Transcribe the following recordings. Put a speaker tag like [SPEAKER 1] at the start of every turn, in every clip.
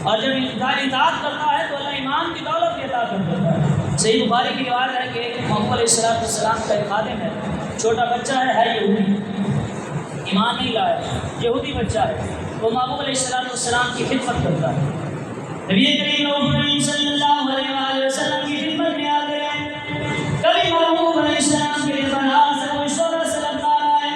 [SPEAKER 1] اور جب انسان اطاعت کرتا ہے تو اللہ ایمان کی دولت بھی عطا کر دیتا ہے۔ صحیح بخاری کی روایت ہے کہ محمد علیہ السلام کا ایک خادم ہے، چھوٹا بچہ ہے یہودی، ایمان نہیں لایا، یہودی بچہ ہے، وہ محمد علیہ السلام کی خدمت کرتا ہے۔ نبی کریم صلی اللہ علیہ وآلہ وسلم کی خدمت میں آ گئے، کبھی محمود علیہ السلام کے لیے بازار سے کوئی سودا سلب لا رہا ہے،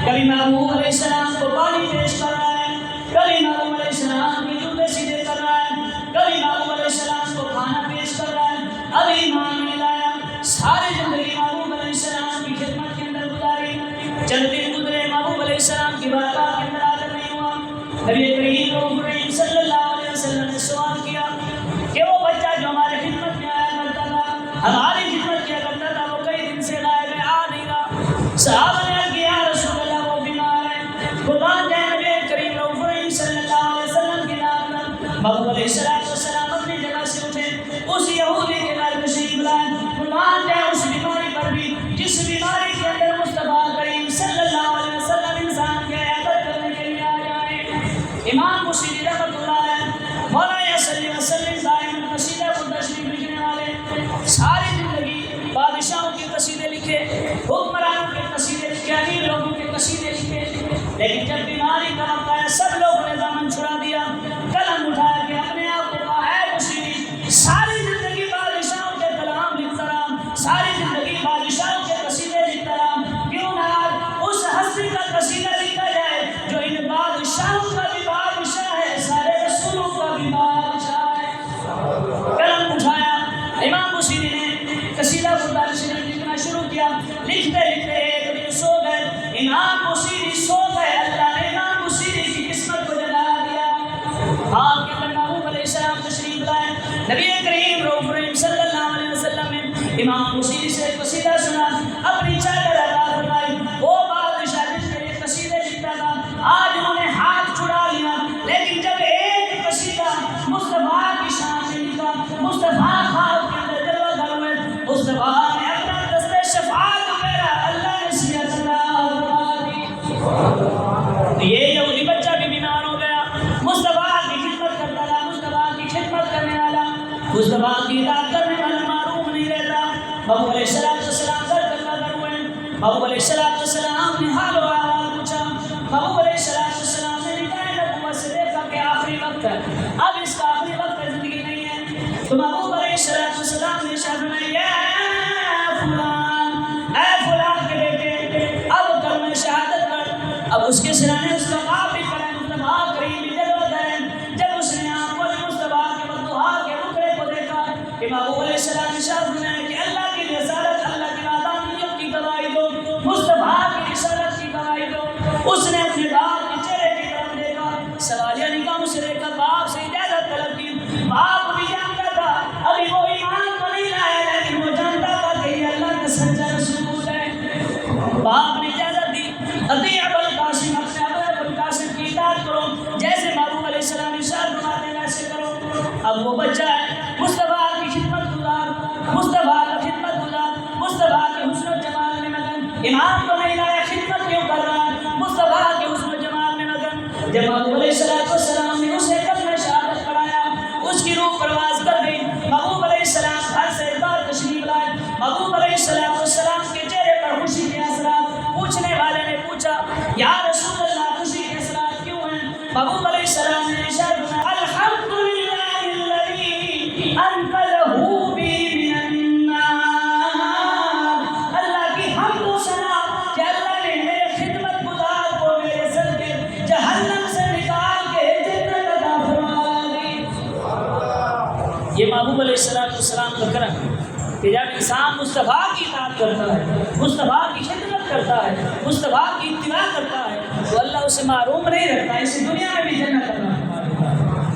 [SPEAKER 1] کبھی محمود علیہ السلام کو پانی پیش کر رہا ہے، کبھی محمود علیہ السلام کے جوتے سیدھے کر رہا ہے، کبھی محمود علیہ السلام کو کھانا پیش کر رہا ہے۔ ابھی ایمان نہیں لایا، ساری زندگی محمود علیہ السلام کی خدمت کے اندر گزاری، چند دن گزرے، محمود علیہ السلام کی بارگاہ کے اندر حاضر نہیں ہوا۔ نبی کریم صلی اللہ علیہ وسلم نے سوال کیا کہ وہ بچہ جو ہمارے خدمت میں آیا کرتا تھا، ہماری خدمت کیا کرتا تھا، وہ کئی دن سے غائب ہے، آ نہیں رہا۔ صحابہ نے عرض کیا یا رسول اللہ وہ بیمار ہے، خدا جائے نبی کریم صلی اللہ علیہ وسلم کے نام پر محمود علیہ السلام اپنی جگہ سے اٹھے، اس یہودی کے گھر تشریف لائے، خدا جائے اس بیماری پر بھی جس بیماری کے اندر مصطفیٰ کریم صلی اللہ علیہ وسلم انسان کی عیادت کرنے کے لیے آ جائے۔ امام بصیری رحمۃ اللہ علیہ مولانا صلی اللہ علیہ وسلم دائم قصیدہ کو تشریف لکھنے والے، ساری زندگی بادشاہوں کے قصیدے لکھے، حکمرانوں کے قصیدے لکھے، امیر لوگوں کے قصیدے لکھے، لیکن جب بیماری کا وقت آیا سب لوگوں نے دامن چھڑا دیا، قلم اٹھایا کہ اپنے آپ کو کہا ہے بصیری ساری زندگی بادشاہوں کے کلام لکھتا رہا، ساری زندگی بادشاہوں کے قصیدے لکھتا رہا، کیوں نہ آج اس ہستی کا قصیدہ لکھا جائے جو ان بادشاہوں کا بھی بادشاہ ہے، سارے رسولوں کا بھی بادشاہ ہے۔ قلم اٹھایا، امام بصیری نے قصیدہ لکھنا شروع کیا، لکھتے لکھتے ایک دن سو گئے، امام بصیری سو گئے، اللہ نے امام بصیری کی قسمت کو جلا دیا۔ آپ کے اندر محمود علیہ السلام تشریف لائے، نبی کریم صلی اللہ علیہ وسلم نے امام بصیری سے قصیدہ سنا، اپنی چادر عطا فرمائی۔ وہ بادشاہ جس کے لیے قصیدے لکھتا تھا آج انہوں نے ہاتھ چھڑا لیا، لیکن جب ایک قصیدہ مصطفیٰ کی شان میں لکھا، مصطفیٰ خواب کے اندر جلوہ گر ہوئے، مصطفیٰ نے اپنا دست شفاعت پھیرا، اللہ نے سیاست یہ یہودی بچہ بھی بیمار ہو گیا، مصطفیٰ کی خدمت کرتا رہا، مصطفیٰ کی خدمت کرنے والا، مصطفیٰ کی اطاعت کرنے والا معروف نہیں رہتا۔ محمود علیہ السلام در ہوئے، محمود علیہ السلام نے حال و احوال پوچھا، محمود علیہ السلام نے نکاح نبوت سے دیکھا کہ آخری وقت ہے، اب اس کا آخری وقت ہے، زندگی نہیں ہے، تو محمود علیہ السلام نے ارشاد فرمایا اے فلان کے بیٹے اب کلمہ شہادت پڑھ۔ اب اس کے سرانے اس کا باپ بھی کرے، مصطفیٰ کریم بھی جلوہ کرے۔ جب اس نے آنکھوں نے مصطفیٰ کے مدعا کے رکڑے کو دیکھا کہ محمود علیہ السلام نے ارشاد فرمایا کہ اللہ کی رسالت، اللہ کی وحدانیت کی گواہی دو، مصطفیٰ کی رسالت کی گواہی دو۔ اس نے اپنے باپ کے چہرے کی طرف دیکھا، سوالیہ نگاہوں سے دیکھا، باپ سے اجازت طلب کی۔ باپ بھی جانتا تھا ابھی وہ ایمان تو نہیں لایا، لیکن وہ جانتا تھا کہ یہ اللہ کا سچا رسول ہے۔ باپ نے اجازت دی، اطیع ابوالقاسم، اپنے ابوالقاسم کی اطاعت کرو، جیسے محمود علیہ السلام ارشاد فرماتے ہیں ویسے کرو۔ اب وہ بچہ ہے مصطفیٰ کی خدمت گزار، مصطفیٰ کا خدمت گزار، مصطفیٰ کے حسن و جمال میں مگن، ایمان تو نہیں لایا، خدمت کیوں کر رہا ہے، مصطفیٰ کے حسن و جمال میں مگن۔ جب محمود علیہ السلام نے اسے کلمہ شہادت پڑھایا، اس کی روح پرواز کر گئی۔ محمود علیہ السلام گھر سے ایک بار تشریف لائے، محمود علیہ السلام کے چہرے پر خوشی کے اثرات، پوچھنے والے نے پوچھا یا رسول اللہ خوشی کے اثرات کیوں ہیں؟ محمود علیہ السلام نے ارشاد فرمایا الحمدللہ الذی انقذہ بی من النار، اللہ کی حمد و ثنا کہ اللہ نے میرے خدمت گزار کو میرے صدقے جہنم سے نکال کے جنت عطا فرما دی۔ یہ محمود علیہ السلام کا کرم ہے کہ جب انسان مصطفیٰ کی اطاعت کرتا ہے، مصطفیٰ کی خدمت کرتا ہے، مصطفیٰ کی اتباع کرتا ہے تو اللہ اسے محروم نہیں رکھتا، اسے دنیا میں بھی جنت کرنا ہے۔